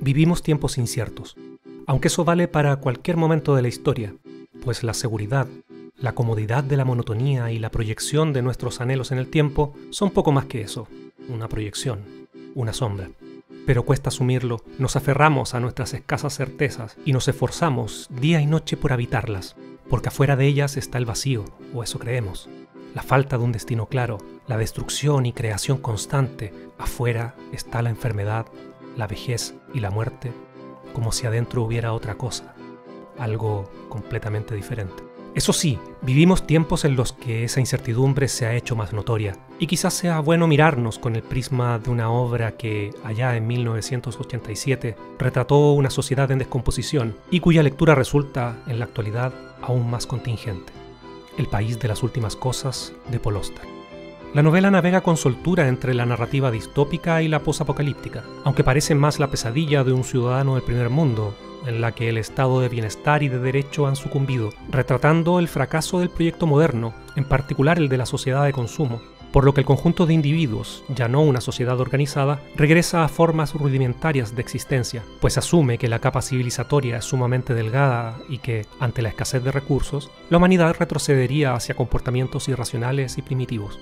Vivimos tiempos inciertos, aunque eso vale para cualquier momento de la historia, pues la seguridad, la comodidad de la monotonía y la proyección de nuestros anhelos en el tiempo son poco más que eso, una proyección, una sombra. Pero cuesta asumirlo, nos aferramos a nuestras escasas certezas y nos esforzamos día y noche por habitarlas, porque afuera de ellas está el vacío, o eso creemos. La falta de un destino claro, la destrucción y creación constante. Afuera está la enfermedad, la vejez y la muerte, como si adentro hubiera otra cosa, algo completamente diferente. Eso sí, vivimos tiempos en los que esa incertidumbre se ha hecho más notoria, y quizás sea bueno mirarnos con el prisma de una obra que, allá en 1987, retrató una sociedad en descomposición y cuya lectura resulta, en la actualidad, aún más contingente. El país de las últimas cosas, de Paul Auster. La novela navega con soltura entre la narrativa distópica y la posapocalíptica, aunque parece más la pesadilla de un ciudadano del primer mundo, en la que el estado de bienestar y de derecho han sucumbido, retratando el fracaso del proyecto moderno, en particular el de la sociedad de consumo, por lo que el conjunto de individuos, ya no una sociedad organizada, regresa a formas rudimentarias de existencia, pues asume que la capa civilizatoria es sumamente delgada y que, ante la escasez de recursos, la humanidad retrocedería hacia comportamientos irracionales y primitivos.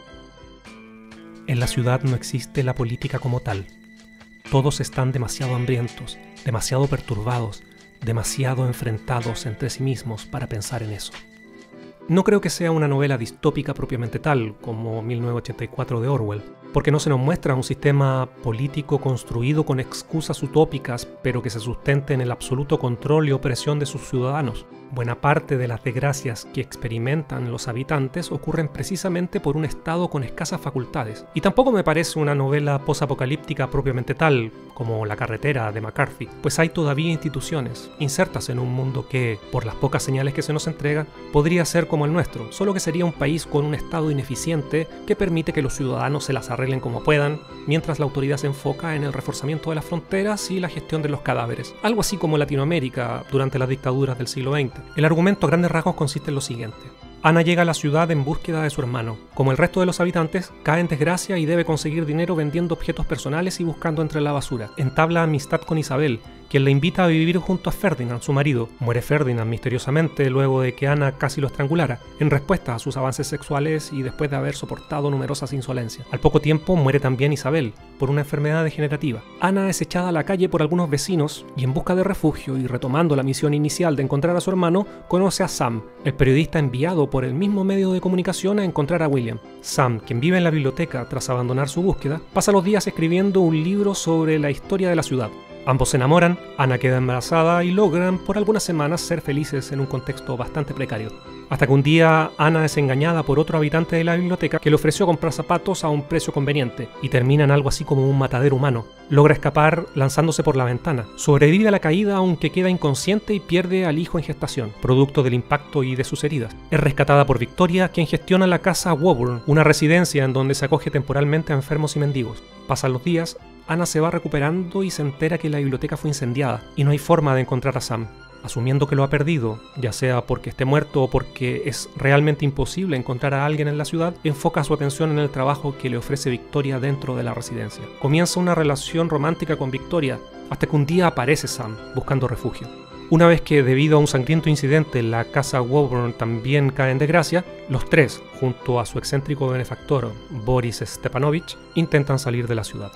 En la ciudad no existe la política como tal. Todos están demasiado hambrientos, demasiado perturbados, demasiado enfrentados entre sí mismos para pensar en eso. No creo que sea una novela distópica propiamente tal, como 1984 de Orwell, porque no se nos muestra un sistema político construido con excusas utópicas, pero que se sustente en el absoluto control y opresión de sus ciudadanos. Buena parte de las desgracias que experimentan los habitantes ocurren precisamente por un estado con escasas facultades. Y tampoco me parece una novela posapocalíptica propiamente tal, como La carretera de McCarthy, pues hay todavía instituciones insertas en un mundo que, por las pocas señales que se nos entrega, podría ser como el nuestro, solo que sería un país con un estado ineficiente que permite que los ciudadanos se las arreglen como puedan, mientras la autoridad se enfoca en el reforzamiento de las fronteras y la gestión de los cadáveres. Algo así como Latinoamérica durante las dictaduras del siglo XX. El argumento a grandes rasgos consiste en lo siguiente. Ana llega a la ciudad en búsqueda de su hermano. Como el resto de los habitantes, cae en desgracia y debe conseguir dinero vendiendo objetos personales y buscando entre la basura. Entabla amistad con Isabel, quien le invita a vivir junto a Ferdinand, su marido. Muere Ferdinand misteriosamente luego de que Ana casi lo estrangulara, en respuesta a sus avances sexuales y después de haber soportado numerosas insolencias. Al poco tiempo muere también Isabel, por una enfermedad degenerativa. Ana es echada a la calle por algunos vecinos y en busca de refugio y retomando la misión inicial de encontrar a su hermano, conoce a Sam, el periodista enviado por el mismo medio de comunicación a encontrar a William. Sam, quien vive en la biblioteca tras abandonar su búsqueda, pasa los días escribiendo un libro sobre la historia de la ciudad. Ambos se enamoran, Ana queda embarazada y logran por algunas semanas ser felices en un contexto bastante precario. Hasta que un día Ana es engañada por otro habitante de la biblioteca que le ofreció comprar zapatos a un precio conveniente y termina en algo así como un matadero humano. Logra escapar lanzándose por la ventana. Sobrevive a la caída aunque queda inconsciente y pierde al hijo en gestación, producto del impacto y de sus heridas. Es rescatada por Victoria, quien gestiona la casa Woburn, una residencia en donde se acoge temporalmente a enfermos y mendigos. Pasan los días, Ana se va recuperando y se entera que la biblioteca fue incendiada y no hay forma de encontrar a Sam. Asumiendo que lo ha perdido, ya sea porque esté muerto o porque es realmente imposible encontrar a alguien en la ciudad, enfoca su atención en el trabajo que le ofrece Victoria dentro de la residencia. Comienza una relación romántica con Victoria, hasta que un día aparece Sam, buscando refugio. Una vez que, debido a un sangriento incidente, la casa Woburn también cae en desgracia, los tres, junto a su excéntrico benefactor, Boris Stepanovich, intentan salir de la ciudad.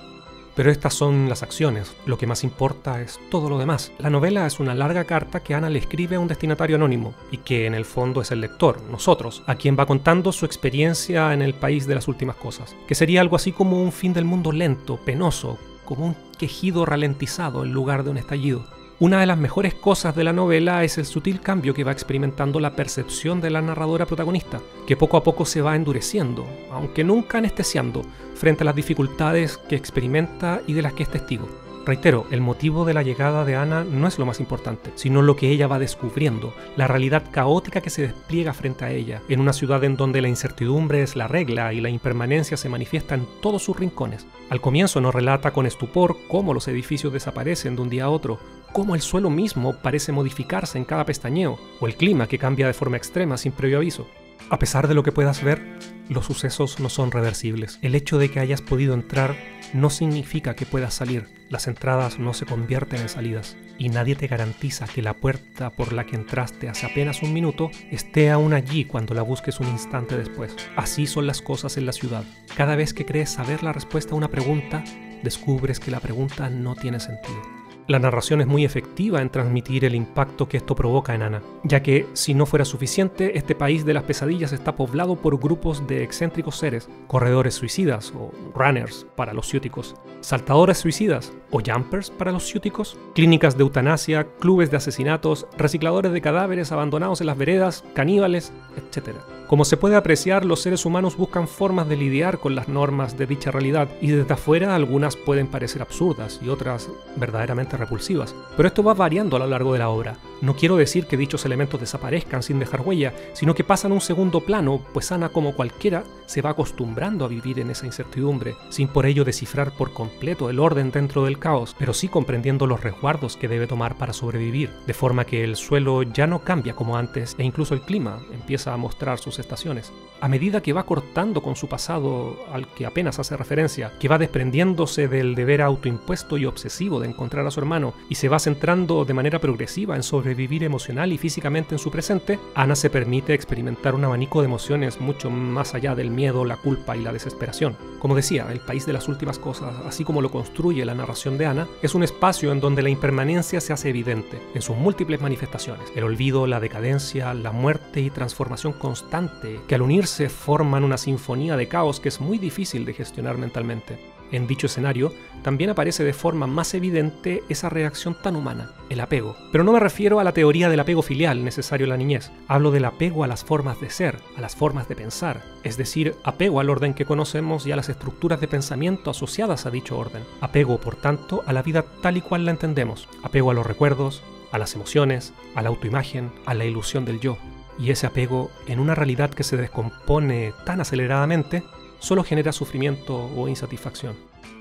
Pero estas son las acciones, lo que más importa es todo lo demás. La novela es una larga carta que Ana le escribe a un destinatario anónimo, y que en el fondo es el lector, nosotros, a quien va contando su experiencia en el país de las últimas cosas, que sería algo así como un fin del mundo lento, penoso, como un quejido ralentizado en lugar de un estallido. Una de las mejores cosas de la novela es el sutil cambio que va experimentando la percepción de la narradora protagonista, que poco a poco se va endureciendo, aunque nunca anestesiando, frente a las dificultades que experimenta y de las que es testigo. Reitero, el motivo de la llegada de Ana no es lo más importante, sino lo que ella va descubriendo, la realidad caótica que se despliega frente a ella, en una ciudad en donde la incertidumbre es la regla y la impermanencia se manifiesta en todos sus rincones. Al comienzo nos relata con estupor cómo los edificios desaparecen de un día a otro, cómo el suelo mismo parece modificarse en cada pestañeo, o el clima que cambia de forma extrema sin previo aviso. A pesar de lo que puedas ver, los sucesos no son reversibles. El hecho de que hayas podido entrar no significa que puedas salir. Las entradas no se convierten en salidas. Y nadie te garantiza que la puerta por la que entraste hace apenas un minuto esté aún allí cuando la busques un instante después. Así son las cosas en la ciudad. Cada vez que crees saber la respuesta a una pregunta, descubres que la pregunta no tiene sentido. La narración es muy efectiva en transmitir el impacto que esto provoca en Ana, ya que, si no fuera suficiente, este país de las pesadillas está poblado por grupos de excéntricos seres, corredores suicidas o runners para los ciúticos, saltadores suicidas o jumpers para los ciúticos, clínicas de eutanasia, clubes de asesinatos, recicladores de cadáveres abandonados en las veredas, caníbales, etc. Como se puede apreciar, los seres humanos buscan formas de lidiar con las normas de dicha realidad, y desde afuera algunas pueden parecer absurdas y otras verdaderamente repulsivas. Pero esto va variando a lo largo de la obra. No quiero decir que dichos elementos desaparezcan sin dejar huella, sino que pasan a un segundo plano, pues Ana, como cualquiera, se va acostumbrando a vivir en esa incertidumbre, sin por ello descifrar por completo el orden dentro del caos, pero sí comprendiendo los resguardos que debe tomar para sobrevivir, de forma que el suelo ya no cambia como antes e incluso el clima empieza a mostrar sus estaciones. A medida que va cortando con su pasado al que apenas hace referencia, que va desprendiéndose del deber autoimpuesto y obsesivo de encontrar a su hermano y se va centrando de manera progresiva en sobrevivir emocional y físicamente en su presente, Ana se permite experimentar un abanico de emociones mucho más allá del miedo, la culpa y la desesperación. Como decía, el país de las últimas cosas, así como lo construye la narración de Ana, es un espacio en donde la impermanencia se hace evidente en sus múltiples manifestaciones: el olvido, la decadencia, la muerte y transformación constante, que al unirse forman una sinfonía de caos que es muy difícil de gestionar mentalmente. En dicho escenario, también aparece de forma más evidente esa reacción tan humana, el apego. Pero no me refiero a la teoría del apego filial necesario en la niñez. Hablo del apego a las formas de ser, a las formas de pensar, es decir, apego al orden que conocemos y a las estructuras de pensamiento asociadas a dicho orden. Apego, por tanto, a la vida tal y cual la entendemos. Apego a los recuerdos, a las emociones, a la autoimagen, a la ilusión del yo. Y ese apego, en una realidad que se descompone tan aceleradamente, solo genera sufrimiento o insatisfacción.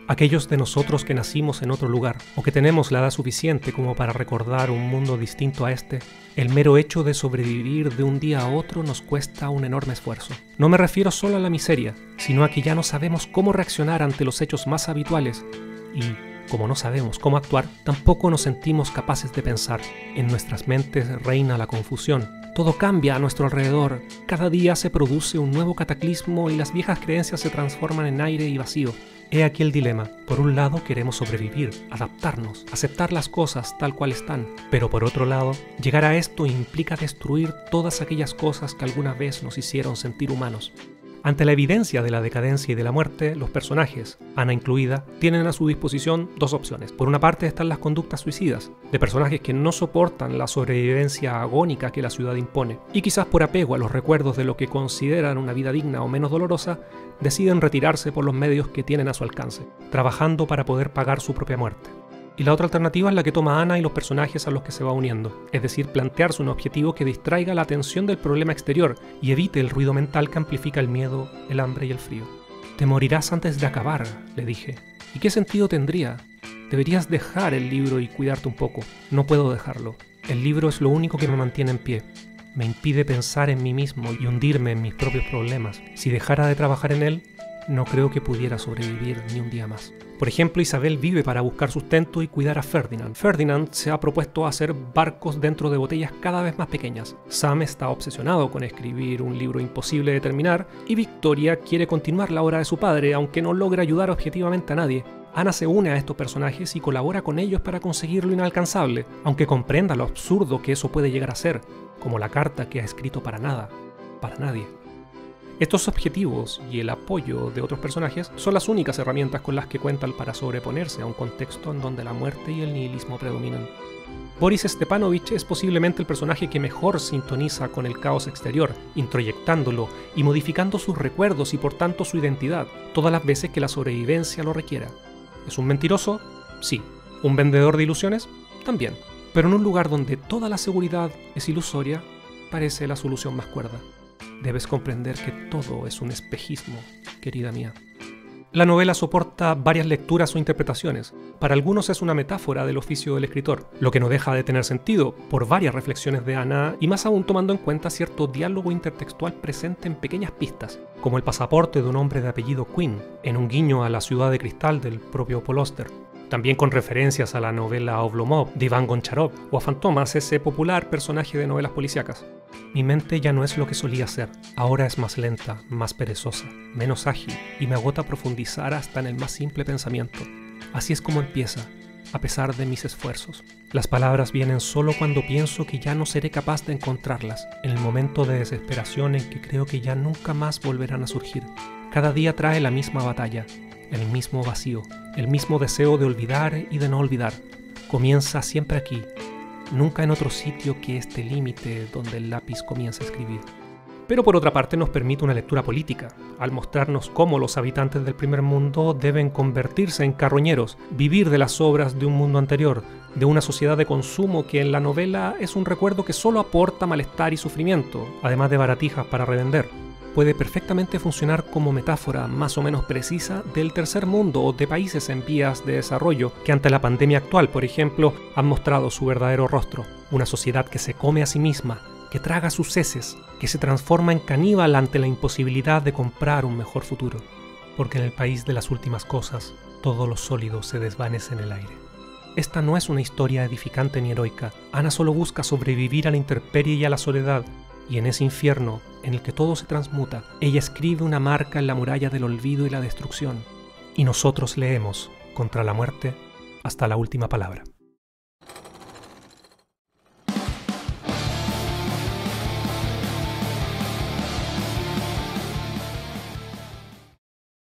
Aquellos de nosotros que nacimos en otro lugar, o que tenemos la edad suficiente como para recordar un mundo distinto a este, el mero hecho de sobrevivir de un día a otro nos cuesta un enorme esfuerzo. No me refiero solo a la miseria, sino a que ya no sabemos cómo reaccionar ante los hechos más habituales, y como no sabemos cómo actuar, tampoco nos sentimos capaces de pensar. En nuestras mentes reina la confusión. Todo cambia a nuestro alrededor. Cada día se produce un nuevo cataclismo y las viejas creencias se transforman en aire y vacío. He aquí el dilema. Por un lado queremos sobrevivir, adaptarnos, aceptar las cosas tal cual están. Pero por otro lado, llegar a esto implica destruir todas aquellas cosas que alguna vez nos hicieron sentir humanos. Ante la evidencia de la decadencia y de la muerte, los personajes, Ana incluida, tienen a su disposición dos opciones. Por una parte están las conductas suicidas, de personajes que no soportan la sobrevivencia agónica que la ciudad impone, y quizás por apego a los recuerdos de lo que consideran una vida digna o menos dolorosa, deciden retirarse por los medios que tienen a su alcance, trabajando para poder pagar su propia muerte. Y la otra alternativa es la que toma Ana y los personajes a los que se va uniendo, es decir, plantearse un objetivo que distraiga la atención del problema exterior y evite el ruido mental que amplifica el miedo, el hambre y el frío. «Te morirás antes de acabar», le dije. «¿Y qué sentido tendría? Deberías dejar el libro y cuidarte un poco». «No puedo dejarlo. El libro es lo único que me mantiene en pie. Me impide pensar en mí mismo y hundirme en mis propios problemas. Si dejara de trabajar en él, no creo que pudiera sobrevivir ni un día más». Por ejemplo, Isabel vive para buscar sustento y cuidar a Ferdinand. Ferdinand se ha propuesto hacer barcos dentro de botellas cada vez más pequeñas. Sam está obsesionado con escribir un libro imposible de terminar y Victoria quiere continuar la obra de su padre, aunque no logra ayudar objetivamente a nadie. Ana se une a estos personajes y colabora con ellos para conseguir lo inalcanzable, aunque comprenda lo absurdo que eso puede llegar a ser, como la carta que ha escrito para nada, para nadie. Estos objetivos y el apoyo de otros personajes son las únicas herramientas con las que cuentan para sobreponerse a un contexto en donde la muerte y el nihilismo predominan. Boris Stepanovich es posiblemente el personaje que mejor sintoniza con el caos exterior, introyectándolo y modificando sus recuerdos y por tanto su identidad, todas las veces que la sobrevivencia lo requiera. ¿Es un mentiroso? Sí. ¿Un vendedor de ilusiones? También. Pero en un lugar donde toda la seguridad es ilusoria, parece la solución más cuerda. Debes comprender que todo es un espejismo, querida mía. La novela soporta varias lecturas o interpretaciones. Para algunos es una metáfora del oficio del escritor, lo que no deja de tener sentido por varias reflexiones de Ana y más aún tomando en cuenta cierto diálogo intertextual presente en pequeñas pistas, como el pasaporte de un hombre de apellido Quinn, en un guiño a La ciudad de cristal del propio Paul Auster. También con referencias a la novela Oblomov de Iván Goncharov o a Fantomas, ese popular personaje de novelas policíacas. Mi mente ya no es lo que solía ser, ahora es más lenta, más perezosa, menos ágil y me agota profundizar hasta en el más simple pensamiento. Así es como empieza, a pesar de mis esfuerzos. Las palabras vienen solo cuando pienso que ya no seré capaz de encontrarlas, en el momento de desesperación en que creo que ya nunca más volverán a surgir. Cada día trae la misma batalla, el mismo vacío, el mismo deseo de olvidar y de no olvidar. Comienza siempre aquí, nunca en otro sitio que este límite donde el lápiz comienza a escribir. Pero por otra parte nos permite una lectura política, al mostrarnos cómo los habitantes del primer mundo deben convertirse en carroñeros, vivir de las obras de un mundo anterior, de una sociedad de consumo que en la novela es un recuerdo que solo aporta malestar y sufrimiento, además de baratijas para revender. Puede perfectamente funcionar como metáfora más o menos precisa del tercer mundo o de países en vías de desarrollo que ante la pandemia actual, por ejemplo, han mostrado su verdadero rostro. Una sociedad que se come a sí misma, que traga sus heces, que se transforma en caníbal ante la imposibilidad de comprar un mejor futuro. Porque en el país de las últimas cosas, todo lo sólido se desvanece en el aire. Esta no es una historia edificante ni heroica. Ana solo busca sobrevivir a la intemperie y a la soledad, y en ese infierno, en el que todo se transmuta, ella escribe una marca en la muralla del olvido y la destrucción. Y nosotros leemos, contra la muerte, hasta la última palabra.